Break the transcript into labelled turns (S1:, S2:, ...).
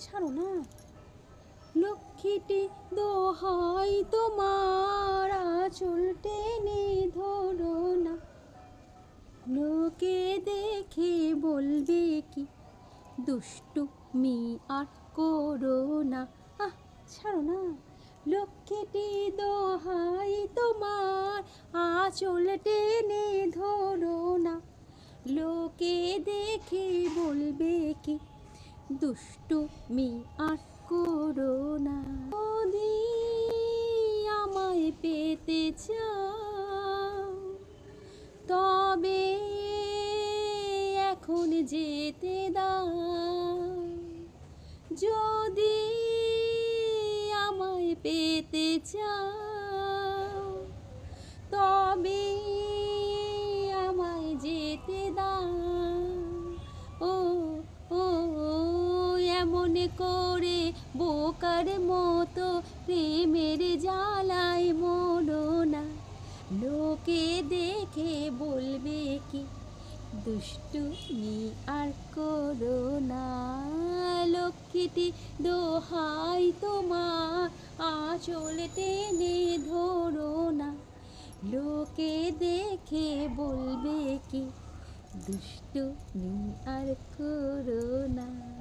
S1: ছাড়ো না। লক্ষ্মীটি দোহাই তোমার, আঁচল টেনে ধরো না। লোকে দেখে বলবে কি, দুষ্টুমি আর করো না। ছাড়ো না। লক্ষ্মীটি দোহাই তোমার, আঁচল টেনে ধরো না। লোকে দেখে বলবে কি, দুষ্টুমি আর করো না। যদি আমায় পেতে চাও তবে এখন যেতে দাও। যদি আমায় পেতে চাও তবে আমায় যেতে দাও। ও ও এমন করে বোকার মতো প্রেমের জ্বালায় মরো না। লোকে দেখে বলবে কি, দুষ্টুমি আর করো না। লক্ষ্মীটি দোহাই তোমার, আঁচল টেনে ধরো না। লোকে দেখে বলবে কি, দুষ্টুমি আর করো না।